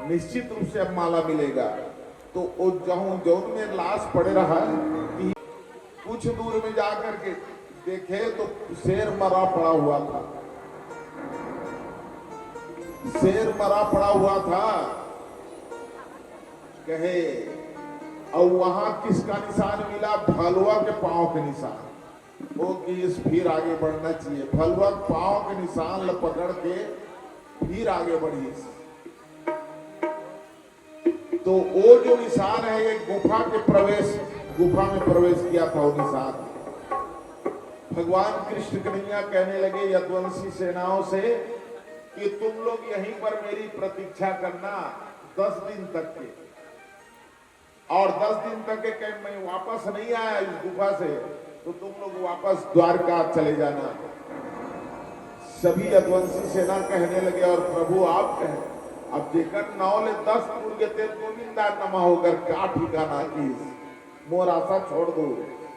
निश्चित रूप से अब माला मिलेगा। तो वो जौन में लाश पड़े रहा कि कुछ दूर में जाकर के देखे तो शेर मरा पड़ा हुआ था, शेर मरा पड़ा हुआ था। कहे और वहां किसका निशान मिला? भलुआ के पांव के निशान। वो कि फिर आगे बढ़ना चाहिए, भलुआ पांव के निशान पकड़ के फिर आगे बढ़िए। तो वो जो निशान है एक गुफा में प्रवेश किया था। वो निशान भगवान कृष्ण कन्हैया कहने लगे यदुवंशी सेनाओं से कि तुम लोग यहीं पर मेरी प्रतीक्षा करना 10 दिन तक के, और 10 दिन तक के मैं वापस नहीं आया इस गुफा से तो तुम लोग वापस द्वारका चले जाना। सभी यदुवंशी सेना कहने लगे और प्रभु आप कहें, अब जेकर 9 ले 10 मुर्गे तेल गोविंदा नमा होकर क्या ठिकाना की, मोर आशा छोड़ दो।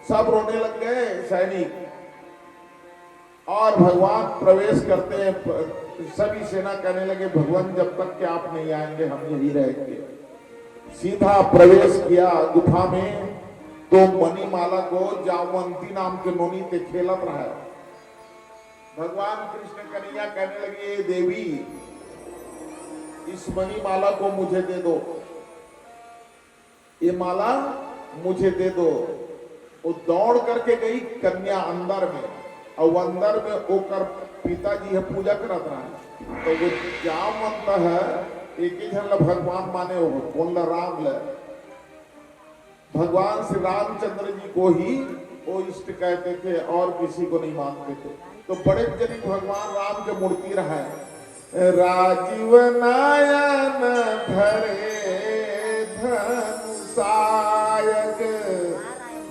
सब रोने लग गए सैनिक, और भगवान प्रवेश करते हैं। सभी सेना कहने लगे भगवान जब तक कि आप नहीं आएंगे हम यही रहेंगे। सीधा प्रवेश किया गुफा में तो मणिमाला को जामवंती नाम के नोनी ते खेलत रहा। भगवान कृष्ण कन्हैया कहने लगे देवी इस मणिमाला को मुझे दे दो, ये माला मुझे दे दो। वो दौड़ करके गई कन्या अंदर में, और अंदर में ओकर पिताजी है पूजा करत रहा। तो वो जामवंत है एक ही जन भगवान माने हो बोल राम ल भगवान श्री रामचंद्र जी को ही वो इष्ट कहते थे और किसी को नहीं मानते थे। तो बड़े जनी भगवान राम के मूर्ति रहा है। राजीव नयन धरे धनुषायक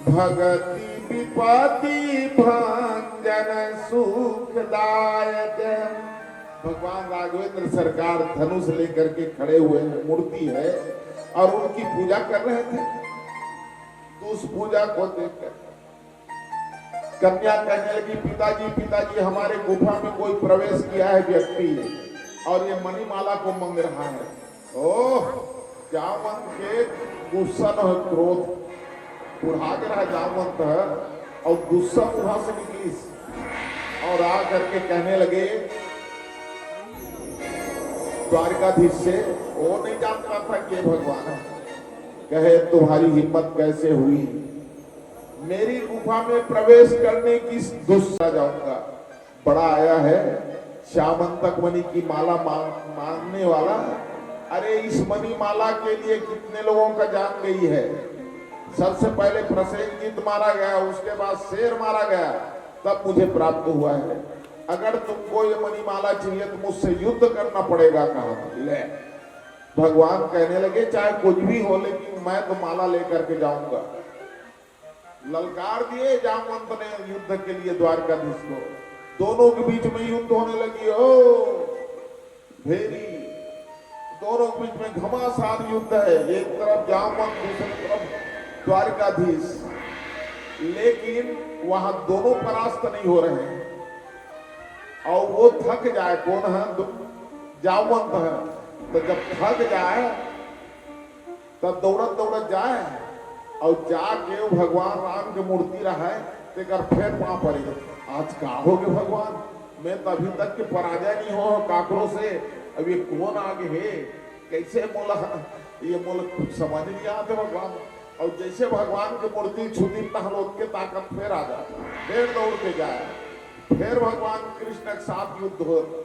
भगति विपत्ति भंजन सुखदायक। भगवान राघवेंद्र सरकार धनुष लेकर के खड़े हुए हैं, मूर्ति है और उनकी पूजा कर रहे थे। तो उस पूजा को देखकर कन्या कहने लगी पिताजी पिताजी हमारे गुफा में कोई प्रवेश किया है व्यक्ति और ये मणिमाला को मांग रहा है। ओह जामवंत के गुस्सा न क्रोध बुढ़ा के रहा जामवंत है और गुस्सा बुढ़ा से निकली और आ करके कहने लगे द्वारकाधीश से, वो नहीं जानता था कि भगवान है। कहे तुम्हारी हिम्मत कैसे हुई, मेरी गुफा में प्रवेश करने की दुस्सा जाऊंगा। बड़ा आया है श्यामंतक मणि की माला मांगने वाला। अरे इस मणि माला के लिए कितने लोगों का जान गई है। सबसे पहले प्रसेनजीत मारा गया, उसके बाद शेर मारा गया, तब मुझे प्राप्त हुआ है। अगर तुमको ये मणिमाला चाहिए तो मुझसे युद्ध करना पड़ेगा। कहा ले भगवान कहने लगे चाहे कुछ भी हो लेकिन मैं तो माला लेकर के जाऊंगा। ललकार दिए जामवंत ने युद्ध के लिए द्वारकाधीश को। दोनों के बीच में युद्ध होने लगी। ओ भेरी दोनों के बीच में घमासान युद्ध है, एक तरफ जामवंत, दूसरी तरफ द्वारकाधीश, लेकिन वहां दोनों परास्त नहीं हो रहे हैं। और वो थक जाए, कौन है? जामवंत है। तो जब थक जाए तब दौड़त दौड़त जाए और जाके वो भगवान राम की मूर्ति रहा है, तेकर फिर वहां पड़ी, आज का हो गए भगवान, मैं तो अभी तक के पराजय नहीं हो काकरों से, अब ये कौन आगे है, कैसे मोला ये मोला कुछ समझ नहीं आते भगवान। और जैसे भगवान की मूर्ति छुटी तहलोक के ताकत फिर आ जाता, फिर दौड़ के जाए, फिर भगवान कृष्ण के साथ युद्ध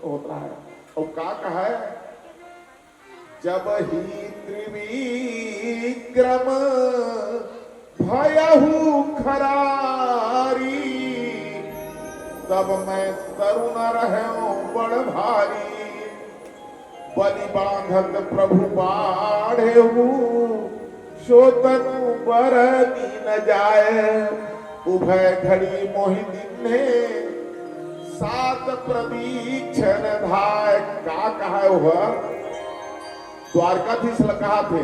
होता है। और का कहा है, जब ही त्रिविक्रम भयहु खरारी, तब मैं तरुण रहूं बड़ भारी, बलि बांधत प्रभु बाढ़े हूँ, शोतनु बर दीन जाए, उभय घड़ी मोहि दिन ने, सात प्रदीक्षण धाय। का कहा हुआ? द्वारकाधीश कहा थे,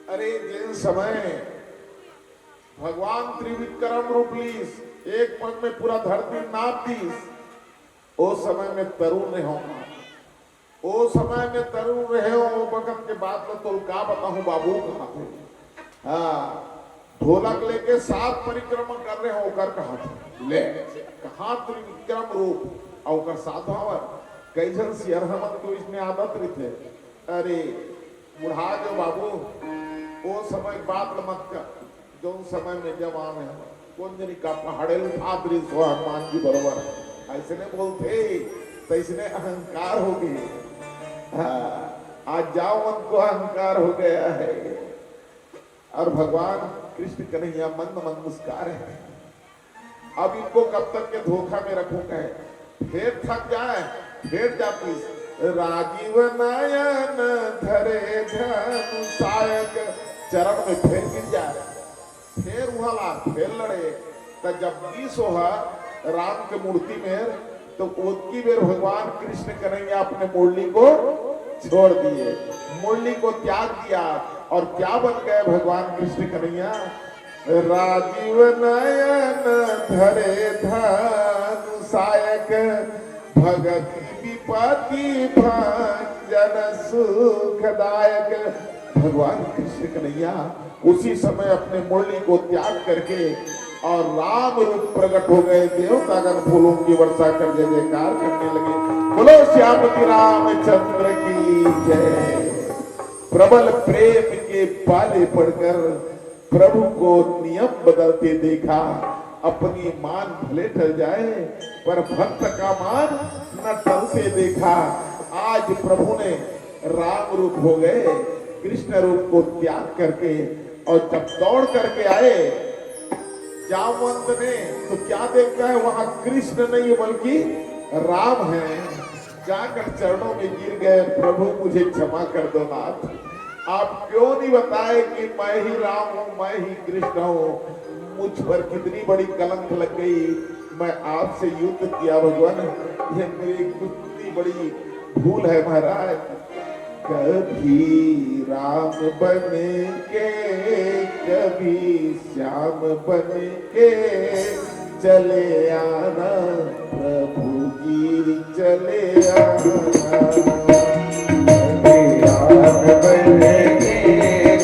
अरे जिन समय भगवान त्रिविक्रम रूप लीस, एक पग में पूरा धरती नाप दीस, ओ समय में तरुण रहे होगा, ओ समय में तरुण रहे हो, वो वक्त के बाद में तो का बताऊं बाबू कहा थे। हाँ, ढोलक लेके 7 परिक्रमा कर रहे हो कर कहा थे, ले कहा त्रिविक्रम रूप और कर साधवावर कैसन सियर हमन को इसने आदत रही थे। अरे बुढ़ा जो बाबू, वो समय बात मत कर, जो समय में जवान है, कौन जनी का पहाड़े उठा दे सो हनुमान जी बरोबर, ऐसे नहीं बोलते, तो इसने अहंकार हो गए। आज जामवंत को अहंकार हो गया है। और भगवान कृष्ण कन्हैया मंद मंद मुस्कुरा रहे हैं। अब इनको कब तक के धोखा में रखूंगा? फिर थक जाए, फिर जाती राजीव नयन धरे धनु सायक, चरण में फिर गिर जाए, फिर उहला, फिर लड़े। तो जब 20 होगा राम के मूर्ति में, तो उतकी बेर भगवान कृष्ण कन्हैया अपने मुरली को छोड़ दिए, मुरली को त्याग दिया, और क्या बन गए भगवान कृष्ण कन्हैया? राजीव नयन धरे धनु सायक, भगति विपत्ति भंजन सुखदायक। भगवान कृष्ण कन्हैया उसी समय अपने मुरली को त्याग करके और राम रूप प्रकट हो गए, देवतागण फूलों की वर्षा कर जय जयकार करने लगे। बोलो श्यामति रामचंद्र की जय। प्रबल प्रेम के पाले पड़कर प्रभु को नियम बदलते देखा, अपनी मान भले टल जाए पर भक्त का मान न टलते देखा। आज प्रभु ने राम रूप हो गए, कृष्ण रूप को त्याग करके, और जब दौड़ करके आए जामवंत ने, तो क्या देखता है वहां कृष्ण नहीं बल्कि राम है। जाकर चरणों में गिर गए, प्रभु मुझे क्षमा कर दो नाथ, आप क्यों नहीं बताए कि मैं ही राम हूँ, मैं ही कृष्ण हूँ, मुझ पर कितनी बड़ी कलंक लग गई, मैं आपसे युद्ध किया भगवान, ये मेरी कितनी बड़ी भूल है महाराज। कभी राम बने के कभी श्याम बने के चले आना, प्रभु जी चले आना। कभी राम बने के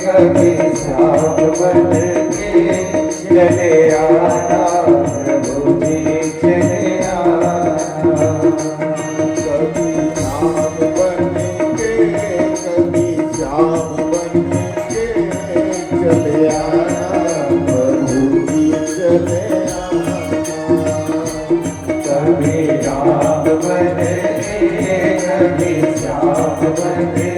कभी श्याम बने के चले आना, प्रभु जी चले आना। कभी राम बने श्याम बन के चले आना, प्रभु जी चले आना। कभी राम बने कभी श्याम बन के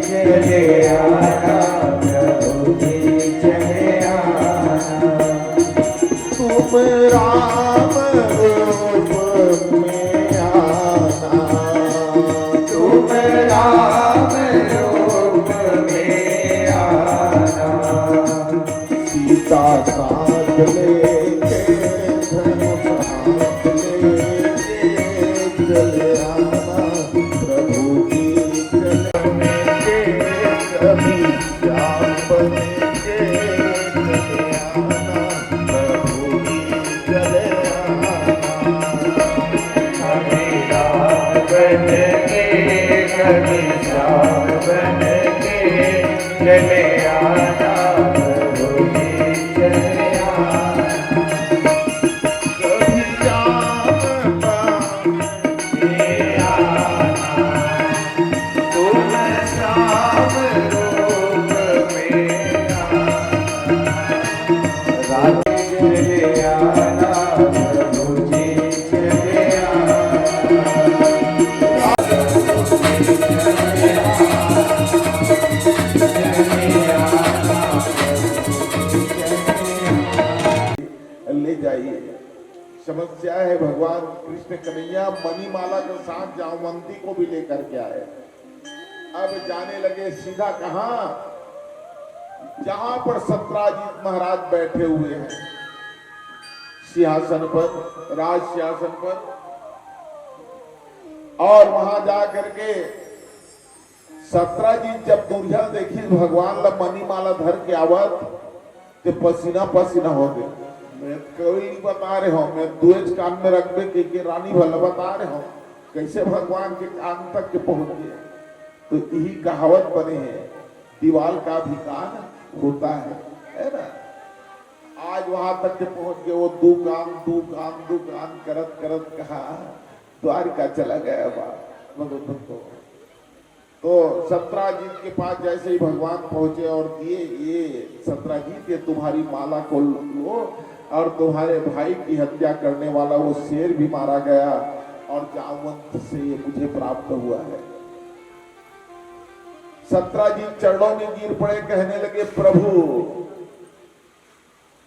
चले आना, प्रभु जी चले आना। तुम राम रूप में आना, तुम राम सीता साथ लेके धनुष हाथ लेके चले आना, प्रभु जी चले कभी श्याम बन के चले आना प्रभु जी चले आना। कभी श्याम बन के आना तुम श्याम रूप में आना। राधे चले आना प्रभु जी चले ले जाइए। समस्या है भगवान कृष्ण कन्हैया मणिमाला के साथ जामवंती को भी लेकर के आए। अब जाने लगे सीधा कहां, जहां पर सत्राजीत महाराज बैठे हुए हैं सिंहासन पर, राज सिंहासन पर। और वहां जा करके सत्राजीत जब दुर्या देखी भगवान ला मणिमाला धर के आवत तो पसीना पसीना हो गए। मैं कोई नहीं बता रहे हो, मैं दुएज कान में रख दे के रानी भला बता रहे हो कैसे भगवान के कान तक के पहुंच गए। तो यही कहावत बने हैं, दीवाल का भी कान होता है ना। आज वहां तक के पहुंच गए। वो दू कान करत करत कहा द्वारिका चला गया भगवान को। तो सत्राजीत के पास जैसे ही भगवान पहुंचे और दिए, ये सत्राजीत ये तुम्हारी माला को लो, और तुम्हारे भाई की हत्या करने वाला वो शेर भी मारा गया और जामवंत से ये मुझे प्राप्त हुआ है। सत्राजीत चरणों में गिर पड़े, कहने लगे प्रभु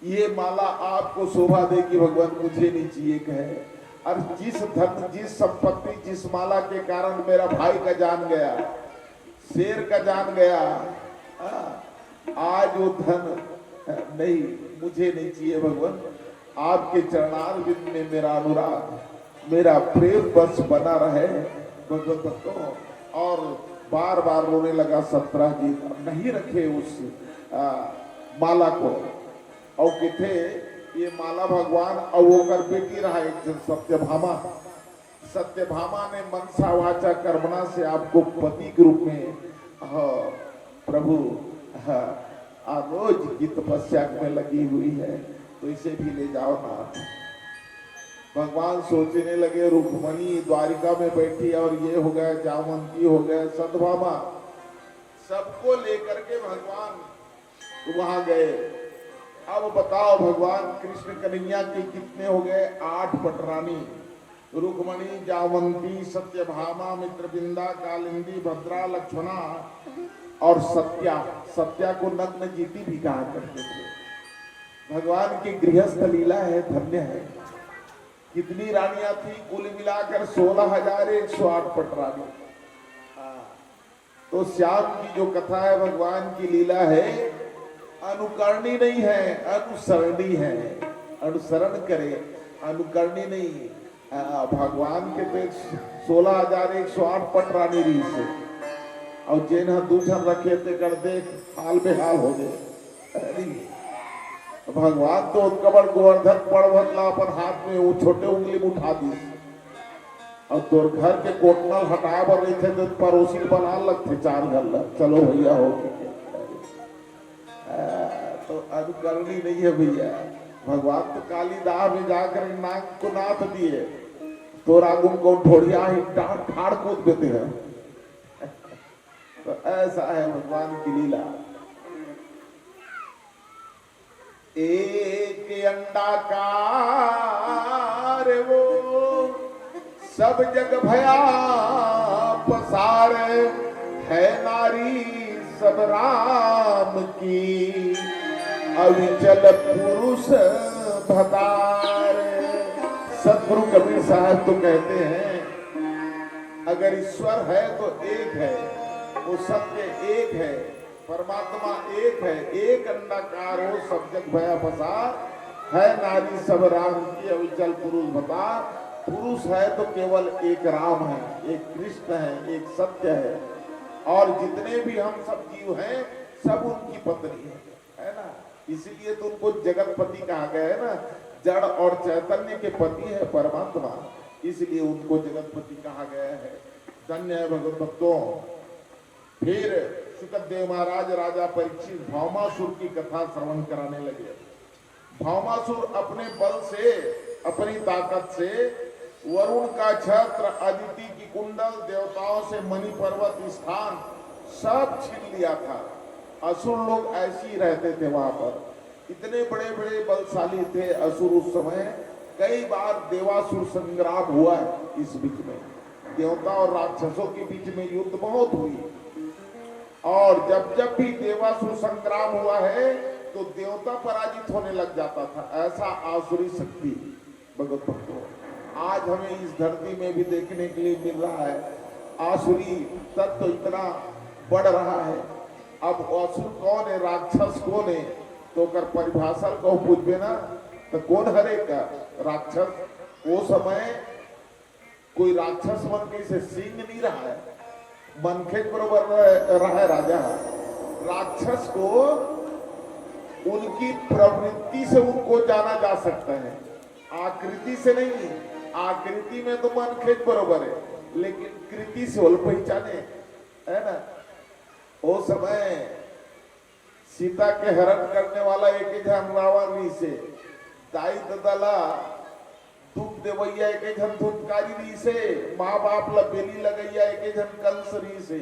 ये माला आपको शोभा देगी भगवान, मुझे नहीं चाहिए। कहे और जिस धन जिस संपत्ति जिस माला के कारण मेरा भाई का जान गया, शेर का जान गया, आज वो धन नहीं, मुझे नहीं चाहिए भगवान। आपके चरणारविंद में मेरा अनुराग, मेरा प्रेम बस बना रहे भगवान भक्तों। और बार बार रोने लगा सत्राजीत, नहीं रखे उस माला को। और किथे ये माला भगवान और वो कर बेटी रहा एक सत्यभामा। सत्यभामा ने मनसा वाचा कर्मणा से आपको पति के रूप में प्रभु रोज की तपस्या में लगी हुई है, तो इसे भी ले जाओ ना। भगवान सोचने लगे रुक्मणी द्वारिका में बैठी और ये हो गया, जामवंती हो गया, सत्यभामा, सबको लेकर के भगवान वहां गए। अब बताओ भगवान कृष्ण कन्हैया के कितने हो गए? 8 पटरानी, रुक्मणी, जामवंती, सत्यभामा, मित्रबिंदा, कालिंदी, भद्रा, लक्ष्मणा और सत्या। सत्या को नग्न जीती भी कहा करते थे। भगवान की गृहस्थ लीला है, धन्य है। कितनी रानियां थी? कुल मिलाकर 16,108 पटरानी। तो श्याम की जो कथा है, भगवान की लीला है, अनुकरणी नहीं है, अनुसरणी है। अनुसरण करे, अनुकरणी नहीं। भगवान के तो 16,108 पटरानी रही से, और जेना दूसर रखे थे कर देख हाल बेहाल हो गए। भगवान तो उत्कबड़ गोवर्धन पर्वत ला अपन हाथ में वो छोटे उंगली में उठा दी, और तोर घर के कोटनल हटाए पर रहे थे तो पड़ोसी बना लगते 4 घर। चलो भैया हो गए। तो अनुकरणी नहीं है भैया। भगवान तो कालीदाह में जाकर नाक को नाथ दिए, तो रागुम को ढोड़िया ही ठाड़ कूद देते हैं। तो ऐसा है भगवान की लीला। एक अंडाकार वो सब जग भया पसार, है नारी सब राम की, अविचल पुरुष भतार। सतगुरु कबीर साहब तो कहते हैं, अगर ईश्वर है तो एक है, वो सत्य एक है, परमात्मा एक है। एक अंडाकार हो सब जग भया पसार, है नारी सब राम की, अविचल पुरुष भतार। पुरुष है तो केवल एक राम है, एक कृष्ण है, एक सत्य है। और जितने भी हम सब जीव हैं, सब उनकी पत्नी है ना। इसीलिए तो उनको जगतपति कहा गया है ना। जड़ और चैतन्य के पति है परमात्मा, इसलिए उनको जगतपति कहा गया है। धन्य है भगवत भक्तों। फिर सुखदेव महाराज राजा परीक्षित भौमासुर की कथा श्रवण कराने लगे। भौमासुर अपने बल से, अपनी ताकत से वरुण का छत्र, अदिति की कुंडल, देवताओं से मणि पर्वत स्थान सब छीन लिया था। असुर लोग ऐसे ही रहते थे वहां पर, इतने बड़े बड़े बलशाली थे असुर उस समय। कई बार देवासुर संग्राम हुआ है इस बीच में, देवता और राक्षसों के बीच में युद्ध बहुत हुई। और जब जब भी देवासुर संग्राम हुआ है तो देवता पराजित होने लग जाता था। ऐसा आसुरी शक्ति भगवत भक्तों आज हमें इस धरती में भी देखने के लिए मिल रहा है। आसुरी तत्व तो इतना बढ़ रहा है। अब असुर कौन है, राक्षस कौन है, तो कर परिभाषा को पूछबे ना तो कौन हरेगा राक्षस। वो समय कोई राक्षस मन के से सिंह नहीं रहा है, मनखे बरोबर रहा है राजा। राक्षस को उनकी प्रवृत्ति से उनको जाना जा सकता है, आकृति से नहीं। आकृति में तो मनखेज बरोबर है, लेकिन कृति से वो पहचाने है ना। वो समय सीता के हरण करने वाला एक जन रावण री से, दाई ददला दुख देवैया एक जन धुनकारी री से, माँ बाप ला बेली लगैया एक जन कंस री से।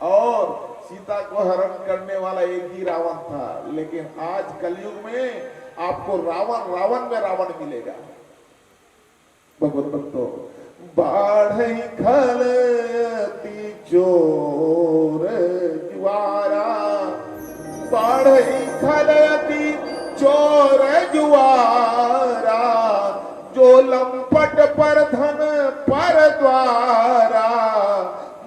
और सीता को हरण करने वाला एक ही रावण था। लेकिन आज कलयुग में आपको रावण रावण में रावण मिलेगा भगवत भक्तों। बाढ़ खलती चोर जुआरा, बाढ़ खलती चोर जुआरा, जो लंपट पर धन पर द्वारा,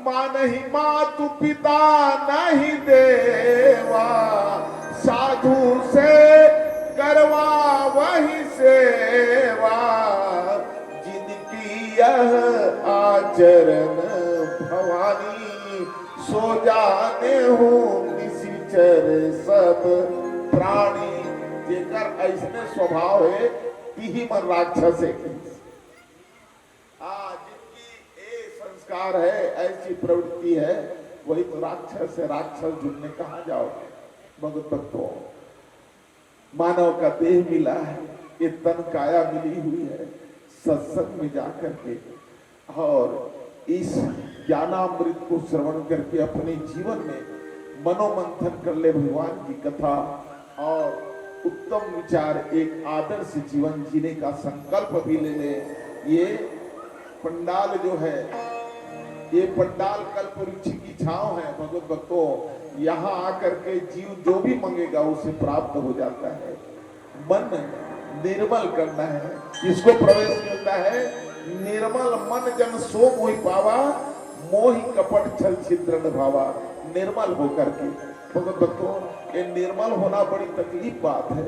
माँ नहीं मातु पिता नहीं देवा, साधु से करवा वही सेवा, जिनकी यह आचरण भवानी, सो जाने हूँ निशिचर सब प्राणी। जेकर ऐसने स्वभाव है तिही मन राक्षस है। संस्कार है, ऐसी प्रवृत्ति है, वही तो राक्षस है। राक्षस जुड़ने कहाँ जाओगे भगवत भक्तों। मानव का देह मिला है, ये तन काया मिली हुई है, सत्संग में जाकर के और इस ज्ञानामृत को श्रवण करके अपने जीवन में मनोमंथन कर ले भगवान की कथा, और उत्तम विचार, एक आदर्श जीवन जीने का संकल्प भी ले ले। ये पंडाल जो है, ये पंडाल कल्प वृक्ष की छांव है भगवत भक्तों। यहाँ आकर के जीव जो भी मांगेगा उसे प्राप्त हो जाता है। मन निर्मल करना है, किसको प्रवेश मिलता है? निर्मल मन जन सो मोहि पावा, मोहि कपट छल छिद्र भावा। निर्मल होकर के भगवत भक्तों, ये निर्मल होना बड़ी तकलीफ बात है।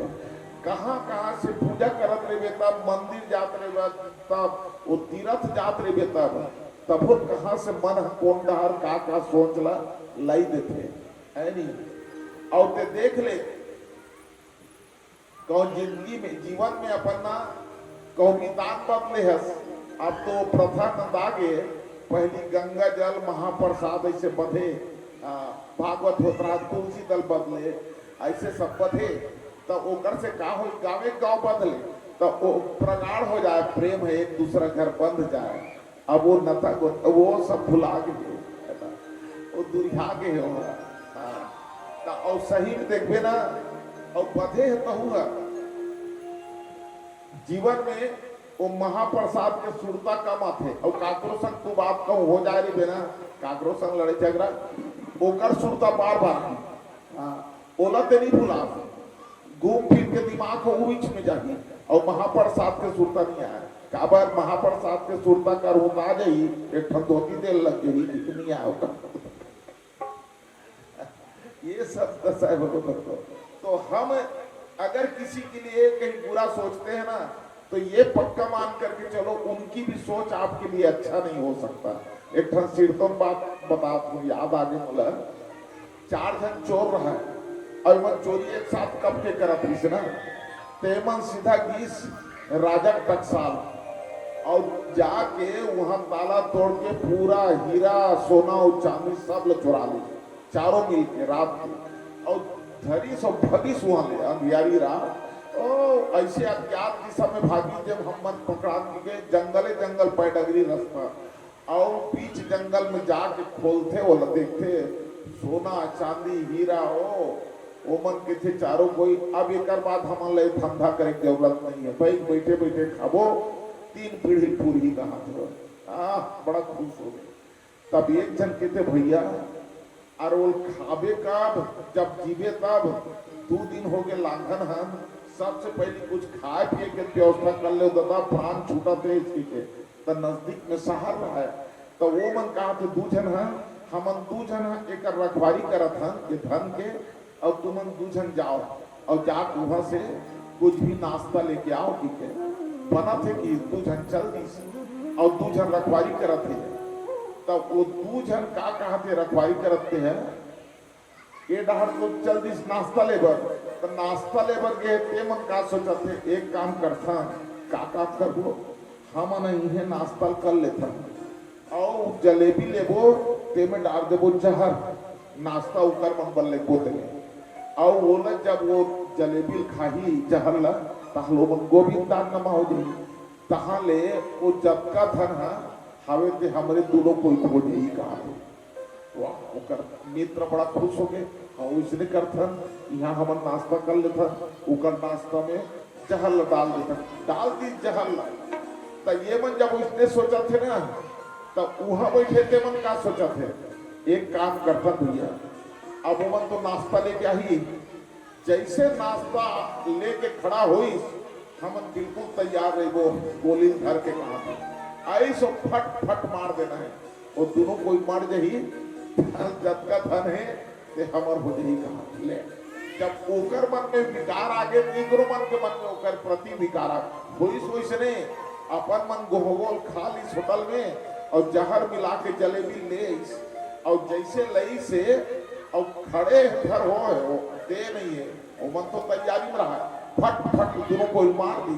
कहाँ कहाँ से पूजा करत रहे तब, मंदिर जात रहे तब, वो तीर्थ जात रहे तब वो कहाँ से मन कौन डहर का सोचला लाई देते है नहीं। और ते देख ले कौन जिंदगी में, जीवन में अपना कौन मितान बदले हस। अब तो प्रथा नंदागे, पहली गंगा जल महाप्रसाद ऐसे बधे, भागवत होता तुलसी दल बदले, ऐसे सब बधे। तब ओकर से का हो, गावे गाँव बदले तो वो प्रगाढ़ हो जाए, प्रेम है, एक दूसरा घर बंध जाए। अब वो नता वो सब भुला गए, वो दुरिया के हो। और सही में देखबे ना, और बधे है तो हुआ जीवन में वो महाप्रसाद के सुरता कम आते। और काकरो संग तू बात कहूँ हो जाए रे बेना, काकरो संग लड़े झगड़ा ओकर सुरता बार बार ओला ते नहीं भुला, घूम फिर के दिमाग को बीच में जागी। और महाप्रसाद के सुरता नहीं आया, काबर महाप्रसाद के सुरता कर होता जाई, एक धोती तेल लग गई कितनी आया। ये सब दशा है भगवत। तो हम अगर किसी के लिए कहीं बुरा सोचते हैं ना, तो ये पक्का मान करके चलो उनकी भी सोच आपके लिए अच्छा नहीं हो सकता। एक ठन कीर्तन बात बात याद आगे बोला, 4 जन चोर रहा है और मन चोरी एक साथ कब के करत रही ना, तेमन सीधा गीस राजा टकसाल और जाके वहां ताला तोड़ के पूरा हीरा सोना और चांदी सब लोग चुरा ली, चारों मिल के रात के। और धरी सब भगिस वहां ले अंधियारी रात ओ ऐसे अज्ञात दिशा में भागी जब हम मन पकड़ा के जंगले जंगल पैडगरी रास्ता और बीच जंगल में जाके खोलते वो देखते सोना चांदी हीरा ओ मन के थे चारों कोई। अब एक बात हमारे लिए धंधा करे की जरूरत नहीं है भाई, बैठे बैठे खाबो 3 पीढ़ी पूरी कहा बड़ा खुश हो गए। तब एक जन कहते भैया और वो खाबे कब जब जीवे तब 2 दिन हो गए लांघन हम सबसे पहले कुछ खाए पिए के व्यवस्था कर ले दादा प्राण छूटा थे इसकी के तो नजदीक में शहर रहा है। तो वो मन कहा थे 2 जन है हमन 2 जन है एक रखवारी करत हन ये धन के और तुमन 2 जन जाओ और जाके वहां से कुछ भी नाश्ता लेके आओ ठीक है। बना थे कि 2 जन चल दी और 2 जन रखवारी करत थे। तब वो 2 जन का कहा थे रखवारी करते हैं ये डहर तो चल दी नाश्ता लेबर तो नाश्ता लेबर गए ते मन का सोचते एक काम करता का काम करबो हम इन्हें नाश्ता कर लेता और जलेबी लेबो ते में डाल देबो जहर नाश्ता उकर मन बन ले बोतले और वो न जब वो जलेबी खाही जहर ला तहलो मन गोविंद दान नमा हो जाई तहां ले वो जब का धन है हवे ते हमरे दोनों कोई को नहीं कहा वाह ओकर मित्र बड़ा खुश हो गए और इसने करथन यहाँ हम नाश्ता कर लेता उकर नाश्ता में जहर डाल देता डाल दी जहर तो ये मन जब उसने सोचा थे ना तो वहां बैठे थे मन का सोचा थे एक काम करता भैया अब वो मन तो नाश्ता लेके आई जैसे नाश्ता लेके खड़ा हुई हम बिल्कुल तैयार रही वो गोली धर के कहा ऐसो फट फट मार देना है वो दोनों कोई मार जही जब का धन है ते हमर हो जाई कहा ले जब ओकर मन में विकार आगे निगरो मन के मन में ओकर प्रति विकार होई सोई ने अपन मन गोगोल खा ली होटल में और जहर मिला के जलेबी ले और जैसे लई से और खड़े धर हो दे नहीं है वो मन तो तैयारी में रहा फट फट दोनों को मार दी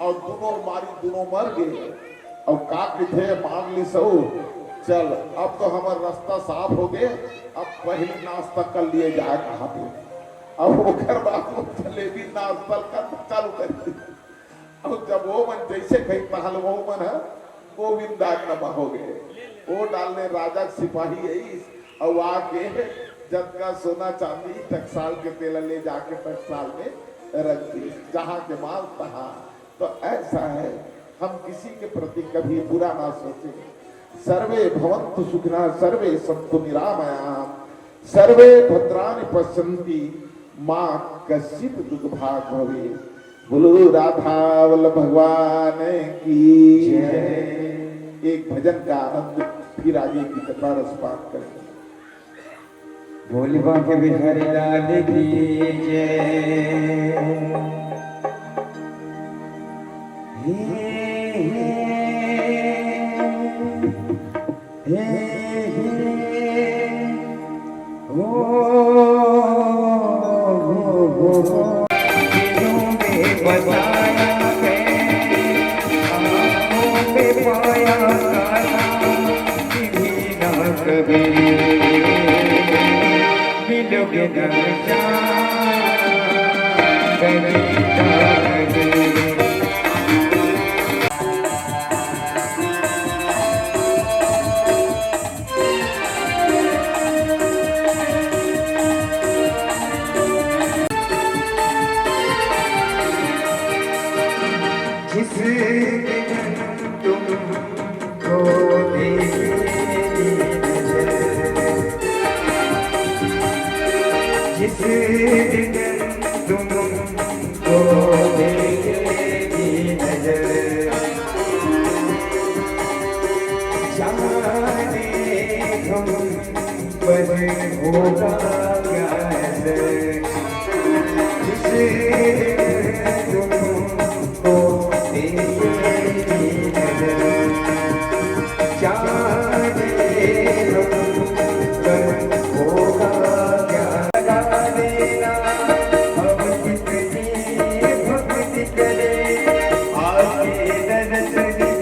और दोनों मारी दोनों मर गए और का थे मार ली सो चल अब तो हमारा रास्ता साफ हो गए अब पहले नाश्ता कर लिए जाए कहा पे अब ओकर बाद जलेबी नाश्ता कर चालू कर दी और जब वो मन जैसे कहीं पहल वो मन है गोविंद दान नमा हो गए वो डालने राजा सिपाही है और आके जब का सोना चांदी टकसाल के तेल ले जाके टकसाल में रख दी जहाँ के माल तहाँ। तो ऐसा है हम किसी के प्रति कभी बुरा ना सोचे। सर्वे भवन्तु सुखिनः सर्वे सन्तु निरामयाः सर्वे भद्राणि पश्यन्ति मां कश्चित् दुर्भाग् भवेत्। बोलो राधा वल्लभ भगवान की जय। एक भजन का आनंद फिर आगे की कथा रसपान करेंगे। बोली बांके बिहारी लाल की जय। आके दर्शन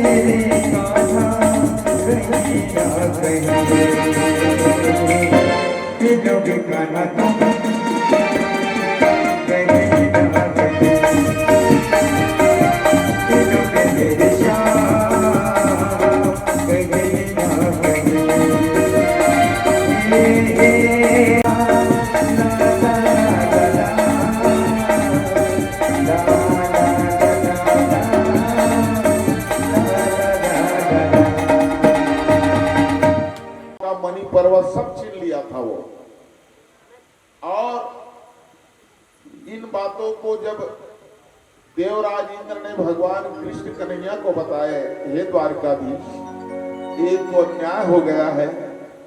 मेरे कान्हा कहीं ना कहीं दिलों के कान्हा कहीं ना कहीं दिलों के मेरे श्याम कहीं ना कहीं मणि पर्वत सब छीन लिया था वो। और इन बातों को जब देवराज इंद्र ने भगवान कृष्ण कन्हैया को बताया, हे द्वारकाधीश, ये तो अन्याय हो गया है,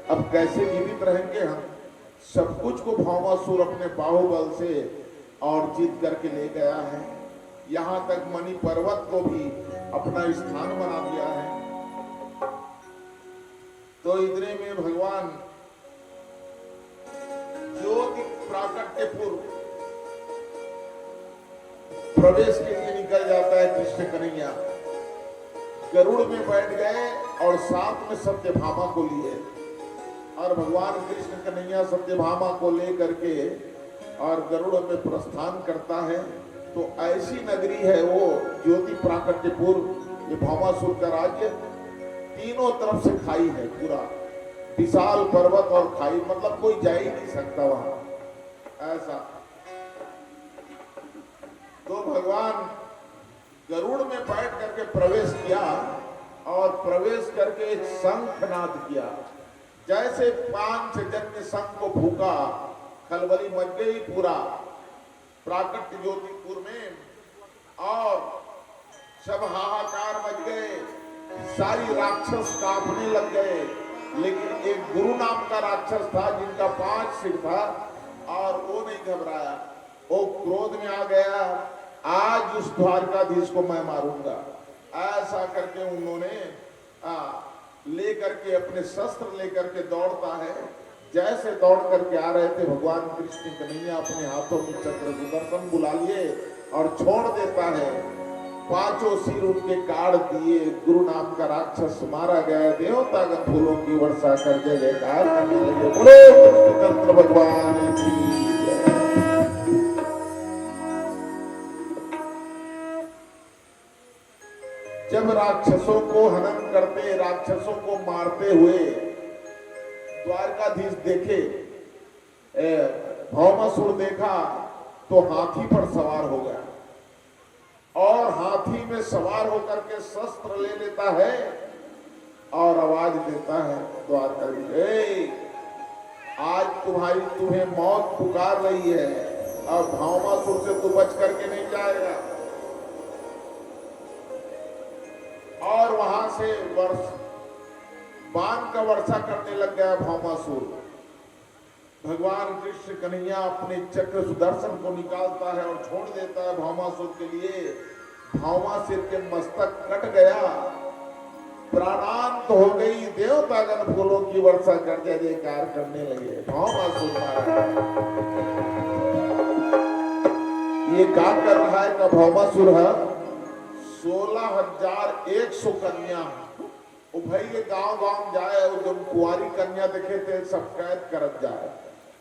अब कैसे जीवित रहेंगे हम। सब कुछ को भौमासुर अपने बाहुबल से और जीत करके ले गया है, यहाँ तक मणि पर्वत को भी अपना स्थान बना दिया है। तो इतने में भगवान ज्योति प्राकट्य पूर्व प्रवेश के लिए निकल जाता है कृष्ण कन्हैया। गरुड़ में बैठ गए और साथ में सत्यभामा को लिए, और भगवान कृष्ण कन्हैया सत्यभामा को लेकर के और गरुड़ में प्रस्थान करता है। तो ऐसी नगरी है वो ज्योति प्राकट्यपुर, ये भौमासुर का राज्य। तीनों तरफ से खाई है, पूरा विशाल पर्वत और खाई, मतलब कोई जा ही नहीं सकता वहां ऐसा। तो भगवान गरुड़ में बैठ करके प्रवेश किया और प्रवेश करके एक शंखनाद किया। जैसे पांचजन्य शंख को फूका, खलबली मच गई पूरा प्राकट्य ज्योतिपुर में, और सब हाहाकार मच गए, सारी राक्षस कांपने लग गए। लेकिन एक गुरु नाम का राक्षस था जिनका 5 सिर था, और वो नहीं घबराया। वो क्रोध में आ गया, आज उस द्वारकाधीश को मैं मारूंगा, ऐसा करके उन्होंने लेकर के अपने शस्त्र लेकर के दौड़ता है। जैसे दौड़ करके आ रहे थे, भगवान कृष्ण कन्हैया अपने हाथों में चक्र सुदर्शन बुला लिए और छोड़ देता है। 5 सिर उनके काट दिए, गुरु नाम का राक्षस मारा गया। देवता का फूलों की वर्षा कर जय जयकार करने लगे, बोलो कृष्ण भगवान की जय। जब राक्षसों को हनन करते, राक्षसों को मारते हुए द्वारकाधीश देखे, भौमासुर देखा, तो हाथी पर सवार हो गया और हाथी में सवार होकर के शस्त्र ले लेता है और आवाज देता है द्वारकाधीश, आज तुम्हें मौत पुकार रही है, अब भौमासुर से तू बच करके नहीं जाएगा। और वहां से बाण का वर्षा करने लग गया भौमासुर। भगवान कृष्ण कन्हैया अपने चक्र सुदर्शन को निकालता है और छोड़ देता है भौमासुर के लिए। भौमासुर के मस्तक कट गया, प्राणांत हो गई। देवतागण फूलों की वर्षा कर जय जयकार करने लगे, भौमासुर मारा। ये क्या कर रहा है का भौमासुर है 16,100 कन्या। वो भाई ये गांव जाए, वो जब कुंवारी कन्या देखे थे सब कैद करत जाए।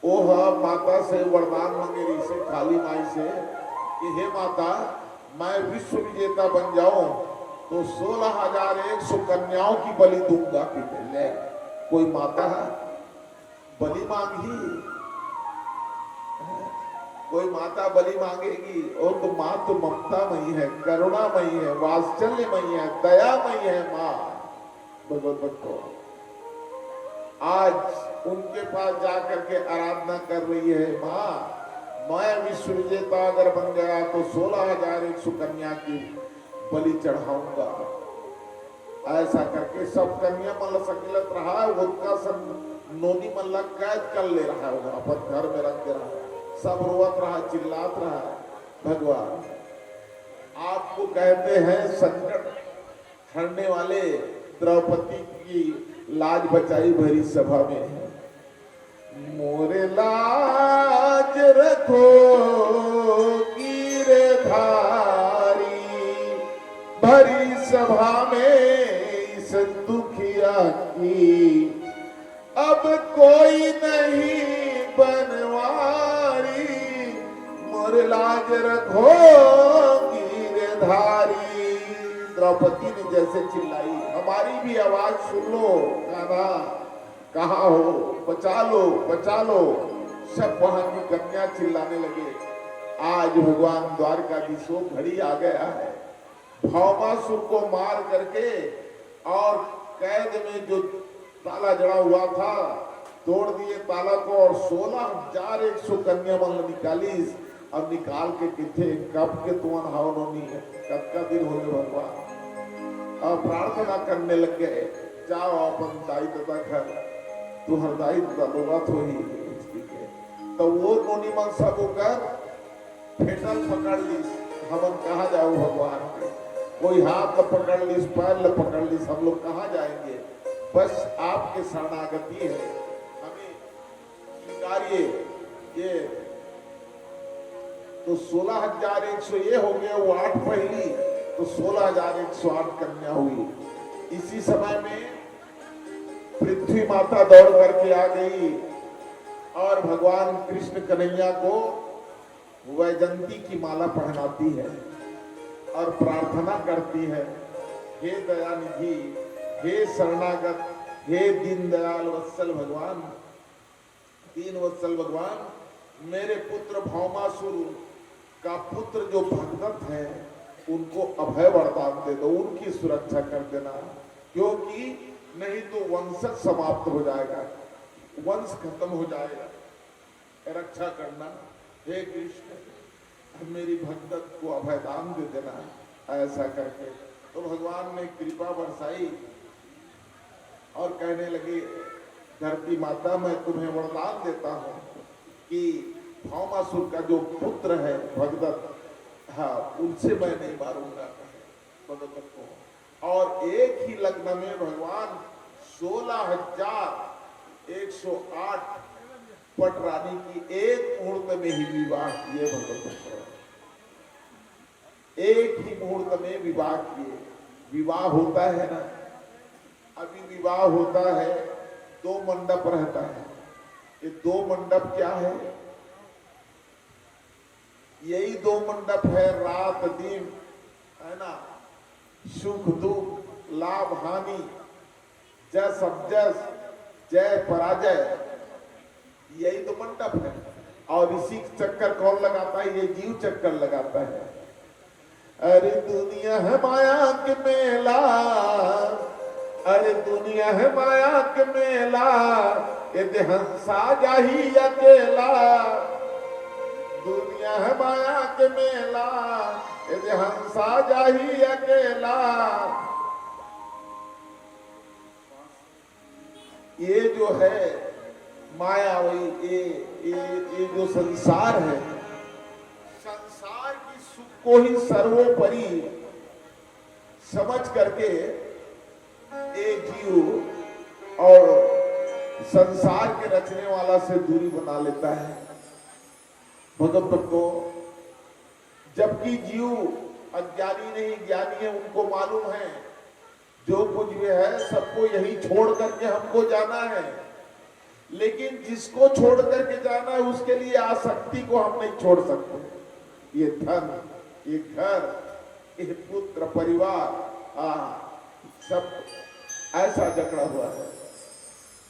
वो माता से वरदान मांगे ऋषि काली माई से कि हे माता, मैं विश्व विजेता बन जाऊं तो 16,100 कन्याओं की बलि दूंगा। ले कोई माता है बलि मांगी, कोई माता बलि मांगेगी? और तो माँ तो ममतामयी है, करुणामयी है, वात्सल्यमयी है, दयामयी है माँ भगवत को। आज उनके पास जाकर के आराधना कर रही है, माँ मैं विश्व विजेता अगर बन गया तो 16,100 कन्या की बलि चढ़ाऊंगा। ऐसा करके सब कन्या मल्ल सकिलत रहा है, उसका सब नोनी मल्ला कैद कर ले रहा है, अपन घर में रख दे रहा है, सब रोवत रहा, चिल्लात रहा। भगवान आपको कहते हैं संकट हरने वाले। द्रौपदी की लाज बचाई भरी सभा में, मोरे लाज रखो गिरधारी भरी सभा में इस दुखिया की अब कोई नहीं बनवारी, मोर लाज रखो गिरधारी। द्रौपदी ने जैसे चिल्लाई, हमारी भी आवाज सुन लो, कान्हा कहाँ हो, बचा लो बचा लो। सब वहां की कन्या चिल्लाने लगे। आज भगवान द्वारकाधीश घड़ी आ गया है, भौमासुर को मार करके और कैद में जो ताला जड़ा हुआ था तोड़ दिए ताला को, और 16,100 कन्या मंगल निकाली। अब निकाल के किथे कब के तुम हावनोनी है, कब का दिन होने भगवान। अब प्रार्थना करने लग गए, जाओ अपन दाई तथा घर, तू हरदाई तथा तो ही। तो वो नोनी मन सब होकर फेटल पकड़ ली, हम कहा जाओ भगवान के, कोई हाथ ल पकड़ ली, पैर ल पकड़ ली, हम लोग कहाँ जाएंगे, बस आपके शरणागति है, हमें स्वीकारिए। ये तो 16,100 ये हो गए, वो 8 पहली तो 16,108 कन्या हुई। इसी समय में पृथ्वी माता दौड़ करके आ गई और भगवान कृष्ण कन्हैया को वैजंती की माला पहनाती है और प्रार्थना करती है, हे दयानिधि, हे शरणागत, हे दीनदयाल वत्सल भगवान, दीन वत्सल भगवान, मेरे पुत्र भौमासुर का पुत्र जो भगदत्त है उनको अभय वरदान दे दो, उनकी सुरक्षा कर देना, क्योंकि नहीं तो वंशज समाप्त हो जाएगा, वंश खत्म हो जाएगा, रक्षा करना। हे कृष्ण, मेरी भगदत्त को अभयदान दे देना। ऐसा करके तो भगवान ने कृपा बरसाई और कहने लगे, धरती माता मैं तुम्हें वरदान देता हूं कि भौमासुर का जो पुत्र है भगदत्त, हाँ उनसे मैं नहीं मारूंगा भगदत्त को। और एक ही लग्न में भगवान 16,108 पटरानी की एक मुहूर्त में ही विवाह किए भगदत्त, एक ही मुहूर्त में विवाह किए। विवाह होता है ना, अभी विवाह होता है, 2 मंडप रहता है। ये 2 मंडप क्या है? यही 2 मंडप है, रात दिन, है ना, सुख दुख, लाभ हानि, जस अपजस, जय पराजय, यही तो मंडप है। और इसी चक्कर कौन लगाता है? ये जीव चक्कर लगाता है। अरे दुनिया है माया के मेला, अरे दुनिया है माया के मेला, ये हंसा जाही अकेला। दुनिया है माया के मेला, ये हंसा जाही अकेला। ये जो है माया, वही ये जो संसार है, संसार की सुख को ही सर्वोपरि समझ करके एक जीव और संसार के रचने वाला से दूरी बना लेता है भगवत को। जबकि जीव अज्ञानी नहीं ज्ञानी है, उनको मालूम है जो कुछ भी है सबको यही छोड़ करके हमको जाना है। लेकिन जिसको छोड़ करके जाना है उसके लिए आसक्ति को हम नहीं छोड़ सकते। ये धन, ये घर, ये पुत्र, परिवार, सब ऐसा जकड़ा हुआ है।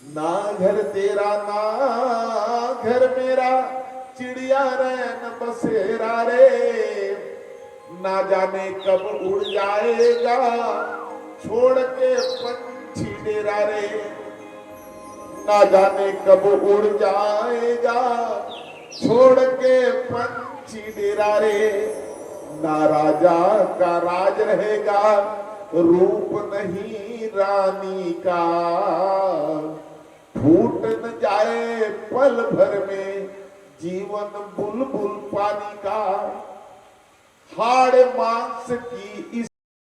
ना घर तेरा ना घर मेरा, चिड़िया रैन बसेरा रे। ना जाने कब उड़ जाएगा छोड़ के पंछी डेरा रे। ना जाने कब उड़ जाएगा छोड़ के पंछी डेरा रे। ना राजा का राज रहेगा रूप नहीं रानी का। फूट न जाए पल भर में जीवन बुलबुल पानी का। हाड़ मांस की इस